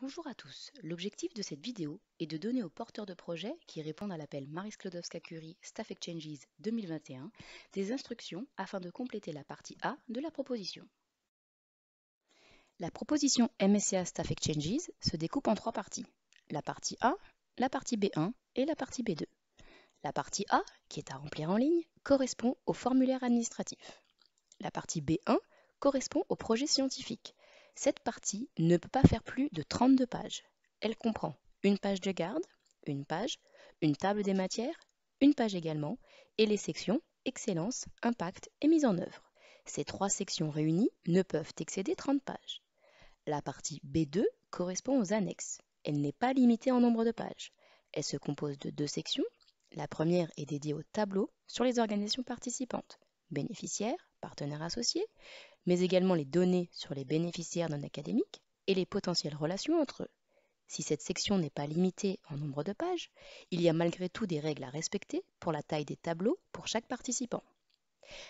Bonjour à tous, l'objectif de cette vidéo est de donner aux porteurs de projets qui répondent à l'appel Marie Sklodowska-Curie Staff Exchanges 2021 des instructions afin de compléter la partie A de la proposition. La proposition MSCA Staff Exchanges se découpe en trois parties, la partie A, la partie B1 et la partie B2. La partie A, qui est à remplir en ligne, correspond au formulaire administratif. La partie B1 correspond au projet scientifique. Cette partie ne peut pas faire plus de 32 pages. Elle comprend une page de garde, une table des matières, une page également, et les sections Excellence, Impact et Mise en œuvre. Ces trois sections réunies ne peuvent excéder 30 pages. La partie B2 correspond aux annexes. Elle n'est pas limitée en nombre de pages. Elle se compose de deux sections. La première est dédiée au tableau sur les organisations participantes, bénéficiaires, partenaires associés, mais également les données sur les bénéficiaires non académiques et les potentielles relations entre eux. Si cette section n'est pas limitée en nombre de pages, il y a malgré tout des règles à respecter pour la taille des tableaux pour chaque participant.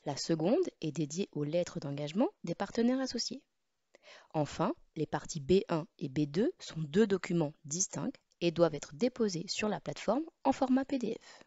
La seconde est dédiée aux lettres d'engagement des partenaires associés. Enfin, les parties B1 et B2 sont deux documents distincts et doivent être déposés sur la plateforme en format PDF.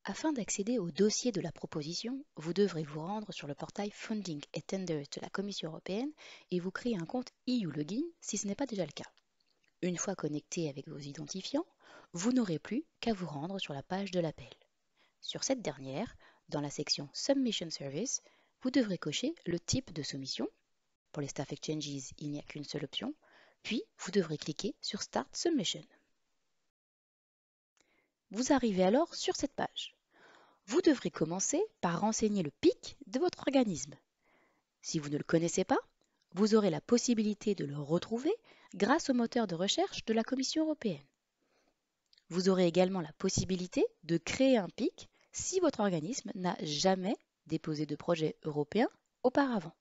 Afin d'accéder au dossier de la proposition, vous devrez vous rendre sur le portail Funding et Tenders de la Commission européenne et vous créer un compte EU Login si ce n'est pas déjà le cas. Une fois connecté avec vos identifiants, vous n'aurez plus qu'à vous rendre sur la page de l'appel. Sur cette dernière, dans la section Submission Service, vous devrez cocher le type de soumission. Pour les Staff Exchanges, il n'y a qu'une seule option, puis vous devrez cliquer sur Start Submission. Vous arrivez alors sur cette page. Vous devrez commencer par renseigner le PIC de votre organisme. Si vous ne le connaissez pas, vous aurez la possibilité de le retrouver grâce au moteur de recherche de la Commission européenne. Vous aurez également la possibilité de créer un PIC si votre organisme n'a jamais déposé de projet européen auparavant.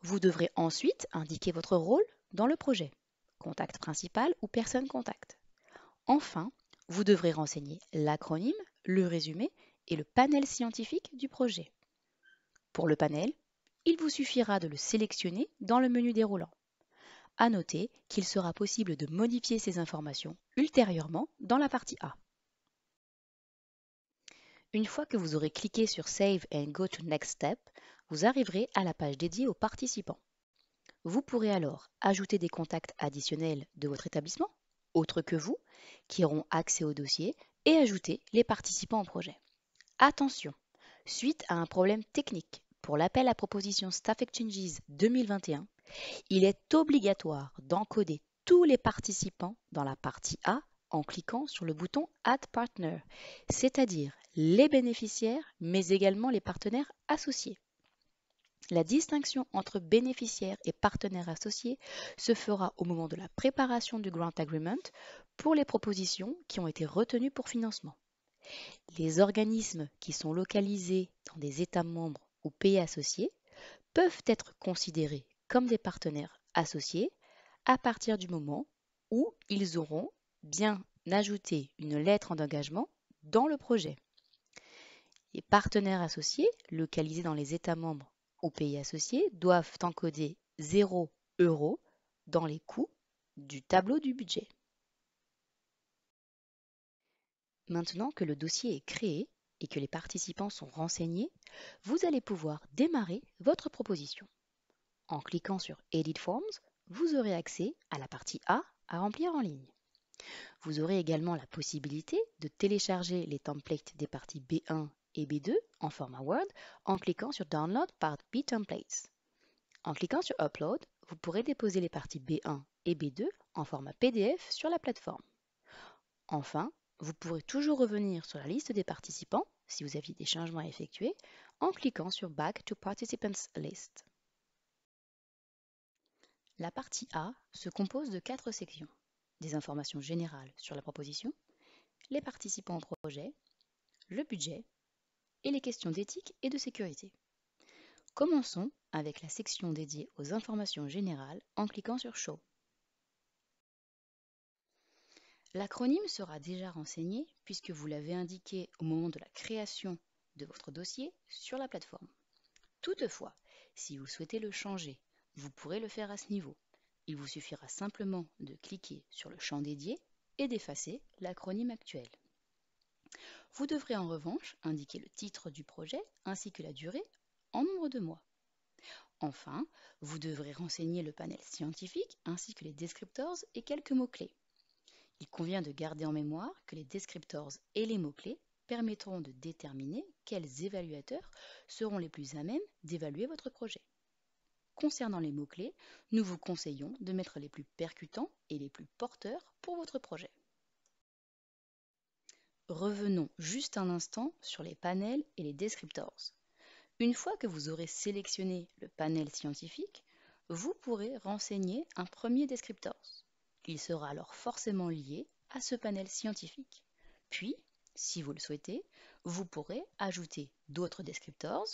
Vous devrez ensuite indiquer votre rôle dans le projet, contact principal ou personne contact. Enfin, vous devrez renseigner l'acronyme, le résumé et le panel scientifique du projet. Pour le panel, il vous suffira de le sélectionner dans le menu déroulant. À noter qu'il sera possible de modifier ces informations ultérieurement dans la partie A. Une fois que vous aurez cliqué sur Save and Go to Next Step, vous arriverez à la page dédiée aux participants. Vous pourrez alors ajouter des contacts additionnels de votre établissement, autres que vous, qui auront accès au dossier, et ajouter les participants au projet. Attention, suite à un problème technique pour l'appel à proposition Staff Exchanges 2021, il est obligatoire d'encoder tous les participants dans la partie A en cliquant sur le bouton Add Partner, c'est-à-dire les bénéficiaires, mais également les partenaires associés. La distinction entre bénéficiaires et partenaires associés se fera au moment de la préparation du Grant Agreement pour les propositions qui ont été retenues pour financement. Les organismes qui sont localisés dans des États membres ou pays associés peuvent être considérés comme des partenaires associés à partir du moment où ils auront bien ajouté une lettre d'engagement dans le projet. Les partenaires associés localisés dans les États membres ou pays associés doivent encoder 0 € dans les coûts du tableau du budget. Maintenant que le dossier est créé et que les participants sont renseignés, vous allez pouvoir démarrer votre proposition. En cliquant sur Edit Forms, vous aurez accès à la partie A à remplir en ligne. Vous aurez également la possibilité de télécharger les templates des parties B1 et B2 en format Word en cliquant sur Download Part B Templates. En cliquant sur Upload, vous pourrez déposer les parties B1 et B2 en format PDF sur la plateforme. Enfin, vous pourrez toujours revenir sur la liste des participants si vous aviez des changements à effectuer en cliquant sur Back to Participants List. La partie A se compose de 4 sections. Des informations générales sur la proposition, les participants au projet, le budget et les questions d'éthique et de sécurité. Commençons avec la section dédiée aux informations générales en cliquant sur Show. L'acronyme sera déjà renseigné puisque vous l'avez indiqué au moment de la création de votre dossier sur la plateforme. Toutefois, si vous souhaitez le changer, vous pourrez le faire à ce niveau. Il vous suffira simplement de cliquer sur le champ dédié et d'effacer l'acronyme actuel. Vous devrez en revanche indiquer le titre du projet ainsi que la durée en nombre de mois. Enfin, vous devrez renseigner le panel scientifique ainsi que les descriptors et quelques mots-clés. Il convient de garder en mémoire que les descriptors et les mots-clés permettront de déterminer quels évaluateurs seront les plus à même d'évaluer votre projet. Concernant les mots-clés, nous vous conseillons de mettre les plus percutants et les plus porteurs pour votre projet. Revenons juste un instant sur les panels et les descriptors. Une fois que vous aurez sélectionné le panel scientifique, vous pourrez renseigner un premier descriptor. Il sera alors forcément lié à ce panel scientifique. Puis, si vous le souhaitez, vous pourrez ajouter d'autres descriptors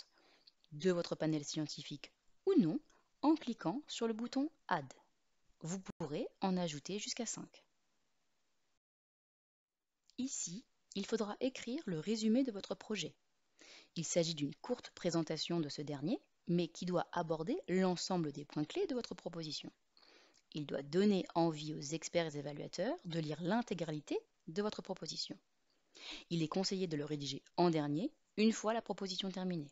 de votre panel scientifique ou non en cliquant sur le bouton Add. Vous pourrez en ajouter jusqu'à 5. Ici, il faudra écrire le résumé de votre projet. Il s'agit d'une courte présentation de ce dernier, mais qui doit aborder l'ensemble des points clés de votre proposition. Il doit donner envie aux experts et évaluateurs de lire l'intégralité de votre proposition. Il est conseillé de le rédiger en dernier, une fois la proposition terminée.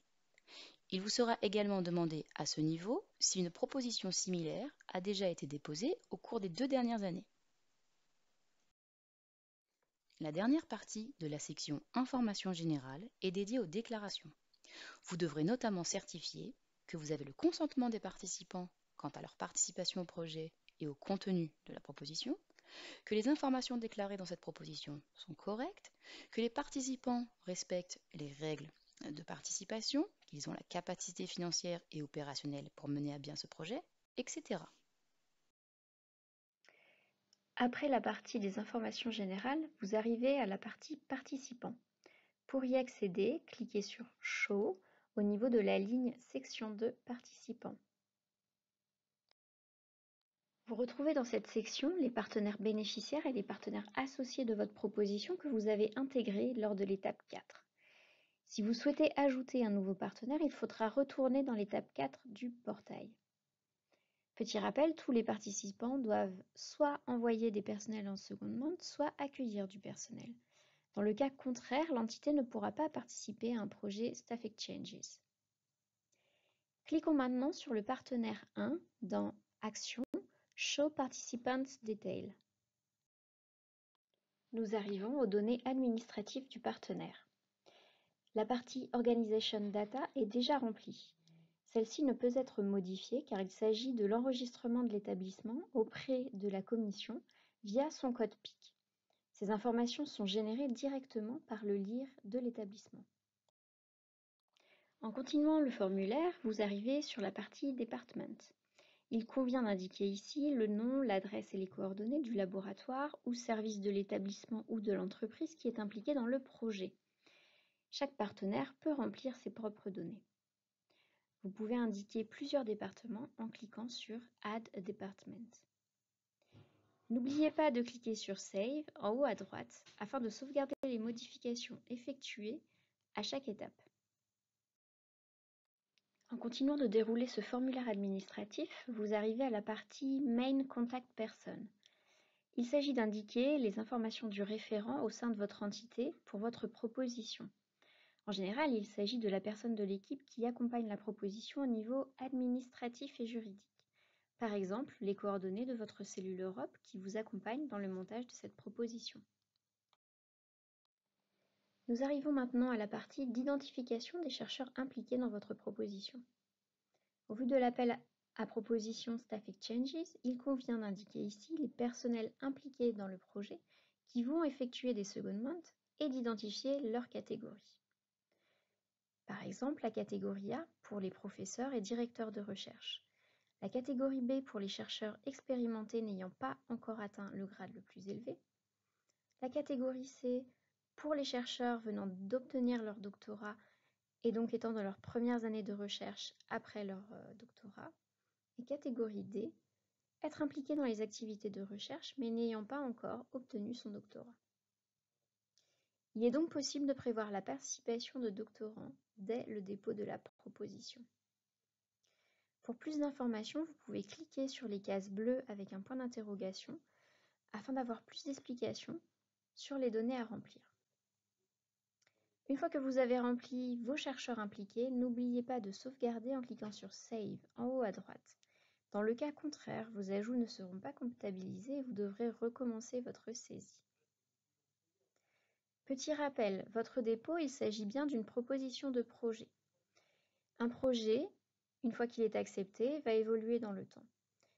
Il vous sera également demandé à ce niveau si une proposition similaire a déjà été déposée au cours des 2 dernières années. La dernière partie de la section Information générale est dédiée aux déclarations. Vous devrez notamment certifier que vous avez le consentement des participants quant à leur participation au projet et au contenu de la proposition, que les informations déclarées dans cette proposition sont correctes, que les participants respectent les règles de participation, qu'ils ont la capacité financière et opérationnelle pour mener à bien ce projet, etc. Après la partie des informations générales, vous arrivez à la partie participants. Pour y accéder, cliquez sur Show au niveau de la ligne Section 2 Participants. Vous retrouvez dans cette section les partenaires bénéficiaires et les partenaires associés de votre proposition que vous avez intégrés lors de l'étape 4. Si vous souhaitez ajouter un nouveau partenaire, il faudra retourner dans l'étape 4 du portail. Petit rappel, tous les participants doivent soit envoyer des personnels en secondment, soit accueillir du personnel. Dans le cas contraire, l'entité ne pourra pas participer à un projet Staff Exchanges. Cliquons maintenant sur le partenaire 1 dans Action, Show Participants Detail. Nous arrivons aux données administratives du partenaire. La partie Organization Data est déjà remplie. Celle-ci ne peut être modifiée car il s'agit de l'enregistrement de l'établissement auprès de la commission via son code PIC. Ces informations sont générées directement par le LIR de l'établissement. En continuant le formulaire, vous arrivez sur la partie Department. Il convient d'indiquer ici le nom, l'adresse et les coordonnées du laboratoire ou service de l'établissement ou de l'entreprise qui est impliqué dans le projet. Chaque partenaire peut remplir ses propres données. Vous pouvez indiquer plusieurs départements en cliquant sur Add a Department. N'oubliez pas de cliquer sur Save en haut à droite afin de sauvegarder les modifications effectuées à chaque étape. En continuant de dérouler ce formulaire administratif, vous arrivez à la partie Main Contact Person. Il s'agit d'indiquer les informations du référent au sein de votre entité pour votre proposition. En général, il s'agit de la personne de l'équipe qui accompagne la proposition au niveau administratif et juridique. Par exemple, les coordonnées de votre cellule Europe qui vous accompagne dans le montage de cette proposition. Nous arrivons maintenant à la partie d'identification des chercheurs impliqués dans votre proposition. Au vu de l'appel à proposition Staff Exchanges, il convient d'indiquer ici les personnels impliqués dans le projet qui vont effectuer des secondments et d'identifier leur catégorie. Par exemple, la catégorie A pour les professeurs et directeurs de recherche. La catégorie B pour les chercheurs expérimentés n'ayant pas encore atteint le grade le plus élevé. La catégorie C pour les chercheurs venant d'obtenir leur doctorat et donc étant dans leurs premières années de recherche après leur doctorat. Et catégorie D, être impliqué dans les activités de recherche mais n'ayant pas encore obtenu son doctorat. Il est donc possible de prévoir la participation de doctorants dès le dépôt de la proposition. Pour plus d'informations, vous pouvez cliquer sur les cases bleues avec un point d'interrogation afin d'avoir plus d'explications sur les données à remplir. Une fois que vous avez rempli vos chercheurs impliqués, n'oubliez pas de sauvegarder en cliquant sur Save en haut à droite. Dans le cas contraire, vos ajouts ne seront pas comptabilisés et vous devrez recommencer votre saisie. Petit rappel, votre dépôt, il s'agit bien d'une proposition de projet. Un projet, une fois qu'il est accepté, va évoluer dans le temps.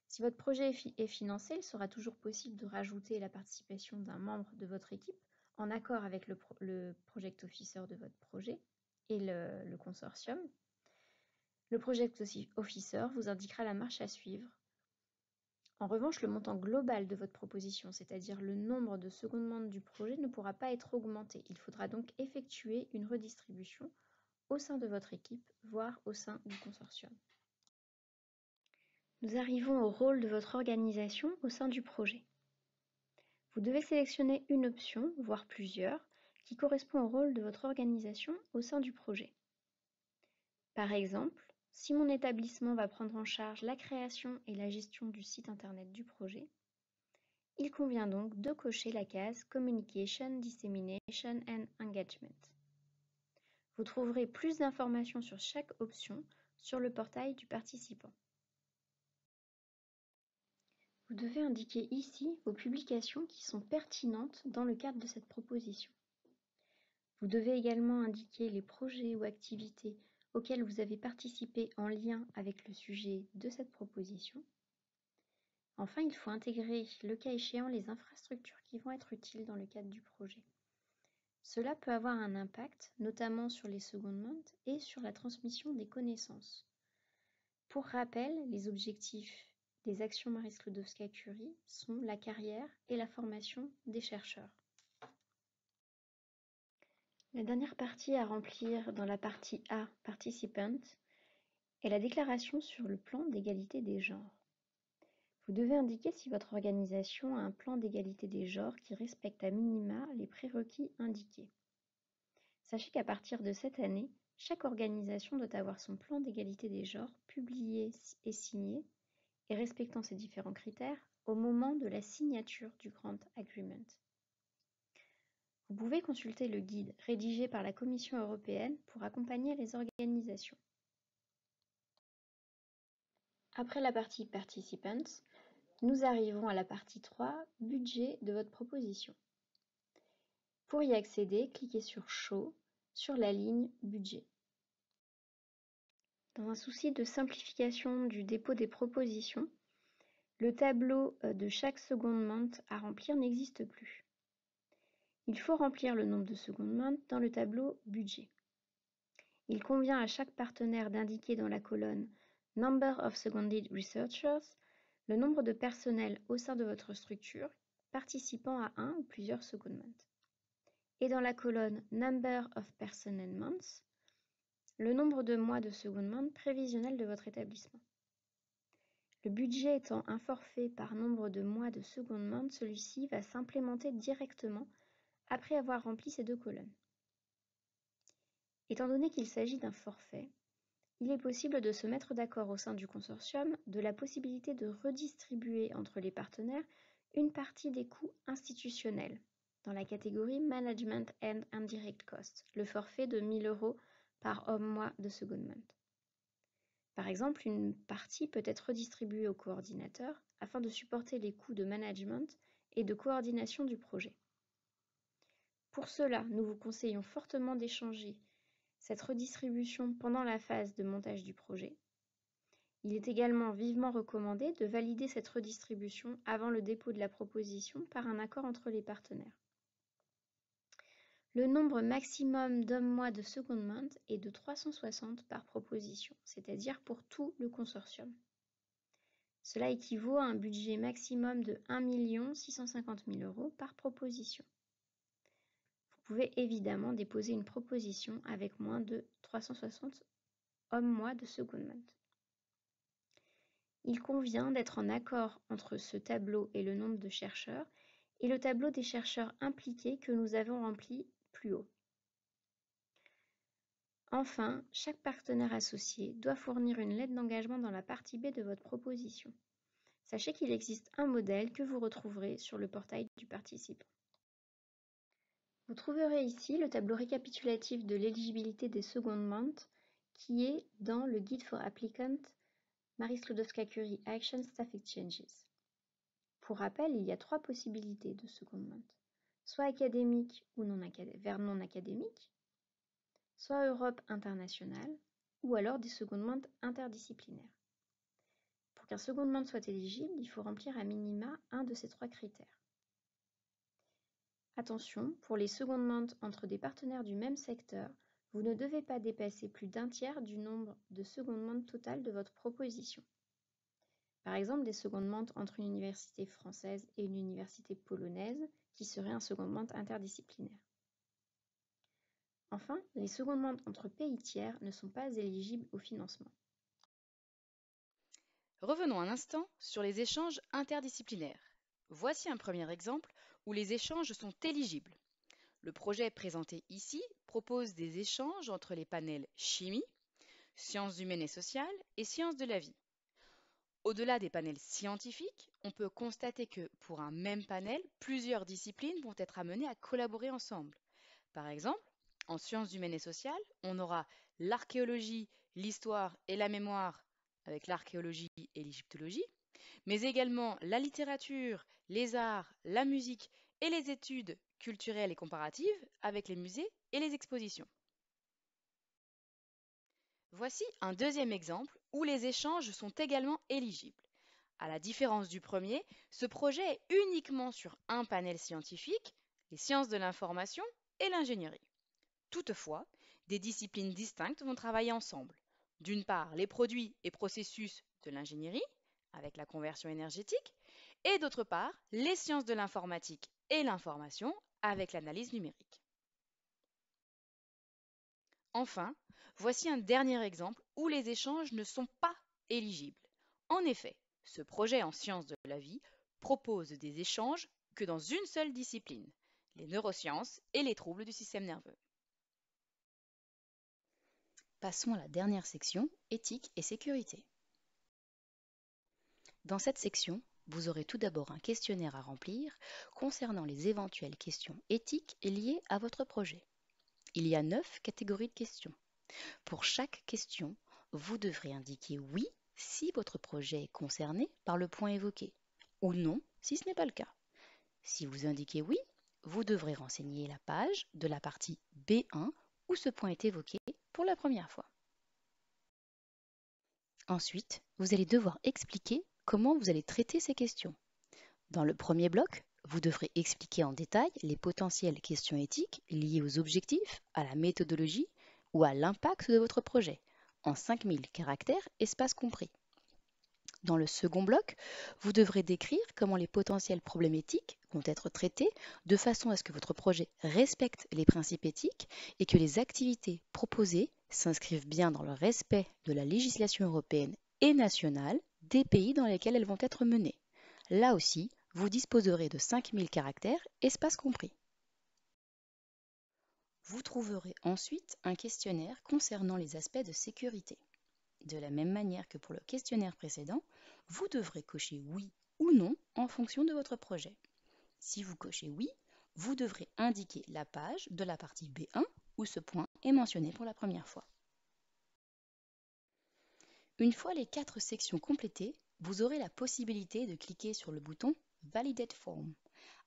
Si votre projet est financé, il sera toujours possible de rajouter la participation d'un membre de votre équipe en accord avec le Project Officer de votre projet et le consortium. Le Project Officer vous indiquera la marche à suivre. En revanche, le montant global de votre proposition, c'est-à-dire le nombre de secondements du projet, ne pourra pas être augmenté. Il faudra donc effectuer une redistribution au sein de votre équipe, voire au sein du consortium. Nous arrivons au rôle de votre organisation au sein du projet. Vous devez sélectionner une option, voire plusieurs, qui correspond au rôle de votre organisation au sein du projet. Par exemple, si mon établissement va prendre en charge la création et la gestion du site internet du projet, il convient donc de cocher la case Communication, Dissemination and Engagement. Vous trouverez plus d'informations sur chaque option sur le portail du participant. Vous devez indiquer ici vos publications qui sont pertinentes dans le cadre de cette proposition. Vous devez également indiquer les projets ou activités auxquels vous avez participé en lien avec le sujet de cette proposition. Enfin, il faut intégrer, le cas échéant, les infrastructures qui vont être utiles dans le cadre du projet. Cela peut avoir un impact, notamment sur les secondements et sur la transmission des connaissances. Pour rappel, les objectifs des actions Marie Sklodowska-Curie sont la carrière et la formation des chercheurs. La dernière partie à remplir dans la partie A, Participant, est la déclaration sur le plan d'égalité des genres. Vous devez indiquer si votre organisation a un plan d'égalité des genres qui respecte à minima les prérequis indiqués. Sachez qu'à partir de cette année, chaque organisation doit avoir son plan d'égalité des genres publié et signé et respectant ces différents critères au moment de la signature du Grant Agreement. Vous pouvez consulter le guide rédigé par la Commission européenne pour accompagner les organisations. Après la partie Participants, nous arrivons à la partie 3, Budget de votre proposition. Pour y accéder, cliquez sur Show sur la ligne Budget. Dans un souci de simplification du dépôt des propositions, le tableau de chaque secondement à remplir n'existe plus. Il faut remplir le nombre de secondements dans le tableau Budget. Il convient à chaque partenaire d'indiquer dans la colonne Number of Seconded Researchers le nombre de personnels au sein de votre structure participant à un ou plusieurs secondements. Et dans la colonne Number of Personnel Months, le nombre de mois de secondement prévisionnel de votre établissement. Le budget étant un forfait par nombre de mois de secondement, celui-ci va s'implémenter directement après avoir rempli ces deux colonnes. Étant donné qu'il s'agit d'un forfait, il est possible de se mettre d'accord au sein du consortium de la possibilité de redistribuer entre les partenaires une partie des coûts institutionnels dans la catégorie Management and Indirect Costs, le forfait de 1 000 € par homme-mois de secondment. Par exemple, une partie peut être redistribuée au coordinateur afin de supporter les coûts de management et de coordination du projet. Pour cela, nous vous conseillons fortement d'échanger cette redistribution pendant la phase de montage du projet. Il est également vivement recommandé de valider cette redistribution avant le dépôt de la proposition par un accord entre les partenaires. Le nombre maximum d'hommes-mois de secondment est de 360 par proposition, c'est-à-dire pour tout le consortium. Cela équivaut à un budget maximum de 1 650 000 € par proposition. Vous pouvez évidemment déposer une proposition avec moins de 360 hommes-mois de secondment. Il convient d'être en accord entre ce tableau et le nombre de chercheurs et le tableau des chercheurs impliqués que nous avons rempli plus haut. Enfin, chaque partenaire associé doit fournir une lettre d'engagement dans la partie B de votre proposition. Sachez qu'il existe un modèle que vous retrouverez sur le portail du participant. Vous trouverez ici le tableau récapitulatif de l'éligibilité des secondments qui est dans le Guide for Applicants Marie Sklodowska-Curie Action Staff Exchanges. Pour rappel, il y a 3 possibilités de secondment, soit académique ou vers non académique, soit Europe internationale, ou alors des secondments interdisciplinaires. Pour qu'un secondment soit éligible, il faut remplir à minima un de ces 3 critères. Attention, pour les secondments entre des partenaires du même secteur, vous ne devez pas dépasser plus d'un tiers du nombre de secondments total de votre proposition. Par exemple, des secondments entre une université française et une université polonaise, qui serait un secondment interdisciplinaire. Enfin, les secondments entre pays tiers ne sont pas éligibles au financement. Revenons un instant sur les échanges interdisciplinaires. Voici un premier exemple où les échanges sont éligibles. Le projet présenté ici propose des échanges entre les panels chimie, sciences humaines et sociales et sciences de la vie. Au-delà des panels scientifiques, on peut constater que pour un même panel, plusieurs disciplines vont être amenées à collaborer ensemble. Par exemple, en sciences humaines et sociales, on aura l'archéologie, l'histoire et la mémoire avec l'archéologie et l'égyptologie, mais également la littérature, les arts, la musique et les études culturelles et comparatives avec les musées et les expositions. Voici un deuxième exemple où les échanges sont également éligibles. À la différence du premier, ce projet est uniquement sur un panel scientifique, les sciences de l'information et l'ingénierie. Toutefois, des disciplines distinctes vont travailler ensemble. D'une part, les produits et processus de l'ingénierie, avec la conversion énergétique, et d'autre part, les sciences de l'informatique et l'information, avec l'analyse numérique. Enfin, voici un dernier exemple où les échanges ne sont pas éligibles. En effet, ce projet en sciences de la vie propose des échanges que dans une seule discipline, les neurosciences et les troubles du système nerveux. Passons à la dernière section, éthique et sécurité. Dans cette section, vous aurez tout d'abord un questionnaire à remplir concernant les éventuelles questions éthiques liées à votre projet. Il y a 9 catégories de questions. Pour chaque question, vous devrez indiquer oui si votre projet est concerné par le point évoqué, ou non si ce n'est pas le cas. Si vous indiquez oui, vous devrez renseigner la page de la partie B1 où ce point est évoqué pour la première fois. Ensuite, vous allez devoir expliquer comment vous allez traiter ces questions. Dans le premier bloc, vous devrez expliquer en détail les potentielles questions éthiques liées aux objectifs, à la méthodologie ou à l'impact de votre projet, en 5000 caractères, espace compris. Dans le second bloc, vous devrez décrire comment les potentiels problèmes éthiques vont être traités de façon à ce que votre projet respecte les principes éthiques et que les activités proposées s'inscrivent bien dans le respect de la législation européenne et nationale des pays dans lesquels elles vont être menées. Là aussi, vous disposerez de 5000 caractères, espace compris. Vous trouverez ensuite un questionnaire concernant les aspects de sécurité. De la même manière que pour le questionnaire précédent, vous devrez cocher oui ou non en fonction de votre projet. Si vous cochez oui, vous devrez indiquer la page de la partie B1 où ce point est mentionné pour la première fois. Une fois les 4 sections complétées, vous aurez la possibilité de cliquer sur le bouton Validate Form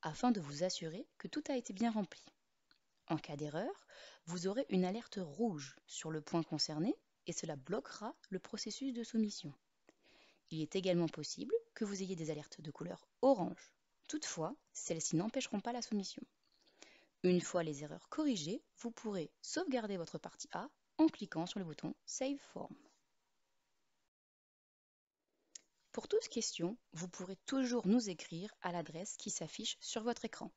afin de vous assurer que tout a été bien rempli. En cas d'erreur, vous aurez une alerte rouge sur le point concerné et cela bloquera le processus de soumission. Il est également possible que vous ayez des alertes de couleur orange. Toutefois, celles-ci n'empêcheront pas la soumission. Une fois les erreurs corrigées, vous pourrez sauvegarder votre partie A en cliquant sur le bouton Save Form. Pour toute question, vous pourrez toujours nous écrire à l'adresse qui s'affiche sur votre écran.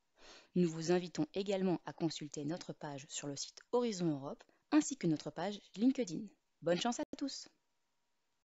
Nous vous invitons également à consulter notre page sur le site Horizon Europe ainsi que notre page LinkedIn. Bonne chance à tous!